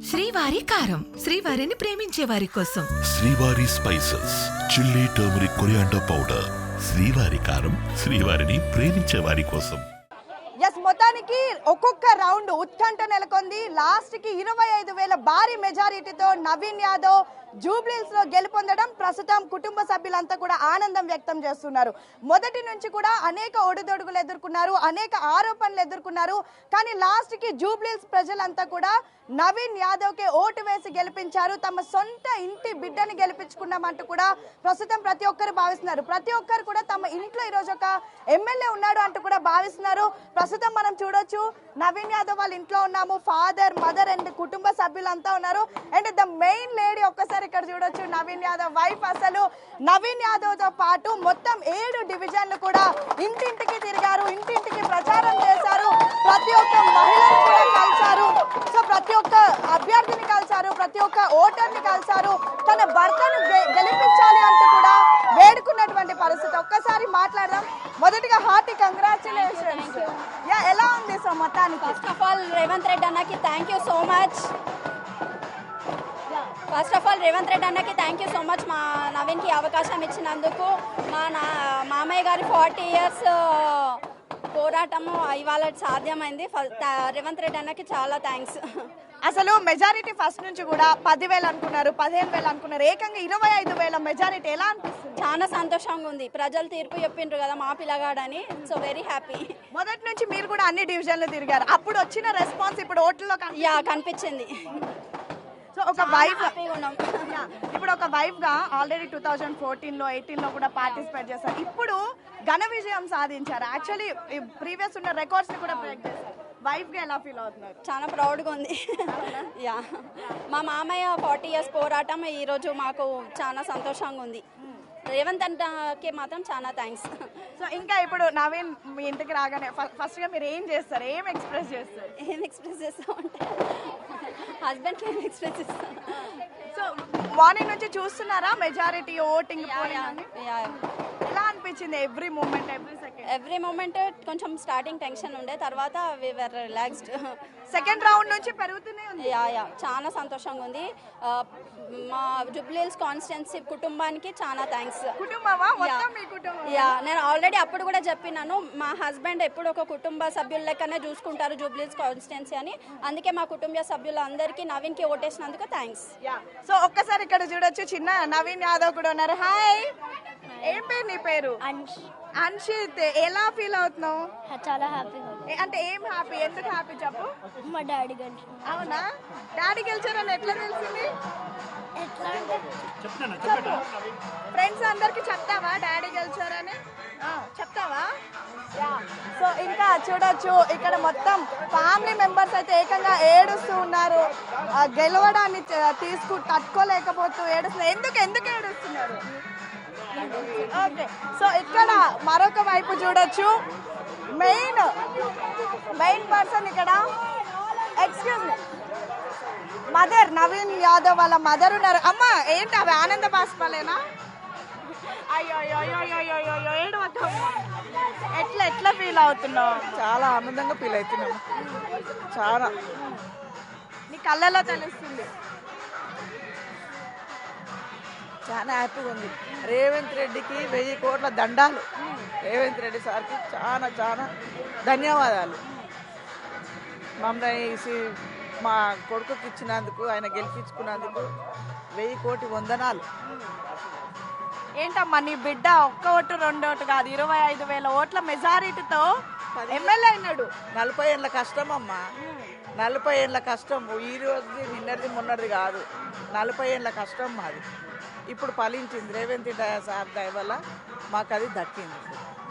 శ్రీవారి కారం, శ్రీవారిని ప్రేమించే వారి కోసం. శ్రీవారి spices, chilli, turmeric, coriander powder. శ్రీవారి కారం, శ్రీవారిని ప్రేమించే వారి కోసం. మొత్తానికి ఒక్కొక్క రౌండ్ ఉత్కంఠ నెలకొంది. లాస్ట్ కి 25,000 భారీ మెజారిటీతో నవీన్ యాదవ్ జూబ్లీహిల్స్ లో గెలుపొందడం ప్రస్తుతం కుటుంబ సభ్యులంతా కూడా ఆనందం వ్యక్తం చేస్తున్నారు. మొదటి నుంచి కూడా అనేక ఒడిదొడుగులు ఎదుర్కొన్నారు, అనేక ఆరోపణలు ఎదుర్కొన్నారు. కానీ లాస్ట్ కి జూబ్లీహిల్స్ ప్రజలంతా కూడా నవీన్ యాదవ్ కే ఓటు వేసి గెలిపించారు. తమ సొంత ఇంటి బిడ్డని గెలిపించుకున్నామంటూ కూడా ప్రస్తుతం ప్రతి ఒక్కరు భావిస్తున్నారు. ప్రతి ఒక్కరు కూడా తమ ఇంట్లో ఈరోజు ఒక ఎమ్మెల్యే ఉన్నాడు అంటూ కూడా భావిస్తున్నారు. ప్రస్తుతం మనం చూడొచ్చు నవీన్ యాదవ్ వాళ్ళ ఇంట్లో ఉన్నాము. ఫాదర్, మదర్ అండ్ కుటుంబ సభ్యులంతా ఉన్నారు. అండ్ ద మెయిన్ లేడీ ఒక్కసారి ఇక్కడ చూడొచ్చు నవీన్ యాదవ్ వైఫ్. అసలు నవీన్ యాదవ్ తో పాటు మొత్తం 7 డివిజన్లు కూడా ఇంటింటికి తిరిగారు, ఇంటింటికి ప్రచారం చేశారు. ప్రతి ఒక్క మహిళను కూడా కలిశారు. సో ప్రతి ఒక్క అభ్యర్థిని కలిశారు, ప్రతి ఒక్క ఓటర్ని కలిశారు. తన భర్తను గెలిపించాలి అంటూ కూడా వేడుకున్నటువంటి పరిస్థితి. ఒక్కసారి మాట్లాడదాం. మొదటిగా హార్టీ కంగ్రాచులేషన్స్. ఎలా ఉంది సో మొత్తానికి? First of all Revanth Reddy అన్నకి థ్యాంక్ యూ సో మచ్. మా నవీన్కి అవకాశం ఇచ్చినందుకు. మా మామయ్య గారి 40 years పోరాటము ఇవాళ సాధ్యమైంది. రేవంత్ రెడ్డి అన్నకి చాలా థ్యాంక్స్. అసలు మెజారిటీ ఫస్ట్ నుంచి కూడా 10,000 అనుకున్నారు, 15,000 అనుకున్నారు, ఏకంగా 25,000 మెజారిటీ. ఎలా అనిపిస్తుంది? చాలా సంతోషంగా ఉంది. ప్రజలు తీర్పు చెప్పిండ్రు కదా మా పిల్లగాడని. So very happy. మొదటి నుంచి మీరు కూడా అన్ని డివిజన్లు తిరిగారు. అప్పుడు వచ్చిన రెస్పాన్స్ ఇప్పుడు ఓట్లలో కనిపించింది. సో ఒక వైఫ్ ఇప్పుడు ఒక వైఫ్ గా ఆల్రెడీ 2014లో 18లో కూడా పార్టిసిపేట్ చేశారు. ఇప్పుడు ఘన విజయం సాధించారు. యాక్చువల్లీ ప్రీవియస్ ఉన్న రికార్డ్స్ ని కూడా బ్రేక్ చేశారు. వైఫ్ గా ఎలా ఫీల్ అవుతున్నారు? చాలా ప్రౌడ్గా ఉంది. మా మామయ్య 40 years పోరాటం ఈరోజు మాకు చాలా సంతోషంగా ఉంది. రేవంత్ అన్నకి మాత్రం చాలా థ్యాంక్స్. సో ఇంకా ఇప్పుడు నవీన్ మీ ఇంటికి రాగానే ఫస్ట్ గా మీరు ఏం చేస్తారు? ఏం ఎక్స్ప్రెస్ చేస్తామంటే హస్బెండ్కి ఏం ఎక్స్ప్రెస్ చేస్తాం. సో మార్నింగ్ నుంచి చూస్తున్నారా మెజారిటీ ఓటింగ్? ఎలా అనిపించింది? ఎవ్రీ మూమెంట్ కొంచెం స్టార్టింగ్ టెన్షన్ ఉండే, తర్వాత వి వర్ రిలాక్స్డ్. సెకండ్ రౌండ్ నుంచి పెరుగుతూనే ఉంది. చాలా సంతోషంగా ఉంది. మా జూబ్లీహిల్స్ కాన్స్టిట్యున్సీ కుటుంబానికి చాలా థ్యాంక్స్. నేను ఆల్రెడీ అప్పుడు కూడా చెప్పినాను, మా హస్బెండ్ ఎప్పుడు ఒక కుటుంబ సభ్యుల లెక్కనే చూసుకుంటారు జూబ్లీహిల్స్ కాన్స్టిట్యున్సీ అని. అందుకే మా కుటుంబ సభ్యులందరికీ నవీన్కి ఓటేసినందుకు థ్యాంక్స్. సో ఒక్కసారి ఇక్కడ చూడొచ్చు చిన్న నవీన్ యాదవ్ కూడా ఉన్నారు. హాయ్, ఏం పేరు నీ పేరు? అన్షిత్. ఎలా ఫీల్ అవుతున్నావు? చాలా హ్యాపీ. అంటే ఏం హ్యాపీ? ఎందుకు హ్యాపీ చెప్పు? మా డాడీ గెలిచి. అవునా? డాడీ గెలిచారని ఎట్లా తెలిసింది? ఫ్రెండ్స్ అందరికి చెప్తావా డాడీ గెలిచారని? చెప్తావా? సో ఇంకా చూడొచ్చు ఇక్కడ మొత్తం ఫ్యామిలీ మెంబర్స్ అయితే ఏకంగా ఏడుస్తూ ఉన్నారు. గెలవడాన్ని తట్టుకోలేకపోతూ ఏడుస్తున్నారు. ఎందుకు ఏడుస్తున్నారు? ఓకే, సో ఇక్కడ మరొక వైపు చూడొచ్చు మెయిన్ పర్సన్ ఇక్కడ. Excuse me, mother, Naveen Yadav వాళ్ళ మదర్ ఉన్నారు. అమ్మ ఏంటి అవి ఆనంద బాష్పాలేనా? అయ్యో ఎట్లా ఫీల్ అవుతున్నావు? చాలా ఆనందంగా ఫీల్ అవుతున్నాను. చాలా నీ కళ్ళలో తెలుస్తుంది. చాలా హ్యాపీగా ఉంది. రేవంత్ రెడ్డికి 1000 కోట్ల దండాలు. రేవంత్ రెడ్డి సార్కి చాలా చాలా ధన్యవాదాలు. మమ్మల్ని మా కొడుకుకి ఇచ్చినందుకు, ఆయన గెలిపించుకున్నందుకు 1000 కోటి వందనాలు. ఏంటమ్మా నీ బిడ్డ ఒక్క ఓటు 2 ఓటు కాదు 25,000 ఓట్ల మెజారిటీతో ఎమ్మెల్యే అయినాడు. 40 ఏళ్ళ కష్టం అమ్మా, 40 ఏళ్ళ కష్టం. ఈ రోజు నిన్నది మొన్నది కాదు, 40 ఏళ్ళ కష్టం మాది. ఇప్పుడు ఫలించింది. రేవంత్ సార్ దయ వల్ల మాకు అది దక్కింది.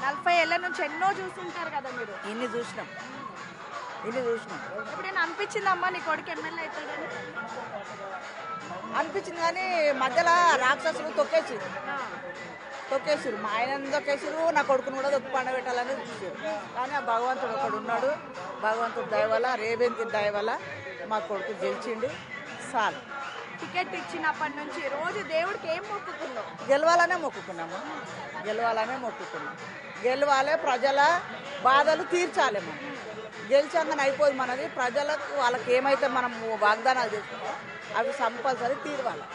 40 ఏళ్ళ నుంచి ఎన్నో చూస్తుంటారు కదా మీరు. ఇన్ని చూసినాం. ఇప్పుడు నేను అనిపించిందమ్మా నీ కొడుకు ఎమ్మెల్యే అవుతాడని? అనిపించింది, కానీ మధ్యలో రాక్షసులు తొక్కేసిరు. మా ఆయన తొక్కేసిరు, నా కొడుకును కూడా తొక్కి పండబెట్టాలని చూసారు. కానీ ఆ భగవంతుడు ఒకడు ఉన్నాడు. భగవంతుడు దయ వల్ల, రేవంత్ దయ వల్ల మా కొడుకు గెలిచిండు. చాలు. టికెట్ ఇచ్చినప్పటి నుంచి రోజు దేవుడికి ఏం మొక్కుకున్నావు? గెలవాలనే మొక్కుకున్నాము. గెలవాలే, ప్రజల బాధలు తీర్చాలి. గెలిచాంగానే అయిపోదు మనది. ప్రజలకు వాళ్ళకి ఏమైతే మనం వాగ్దానాలు చేస్తున్నామో అవి కంపల్సరీ తీరవాలి.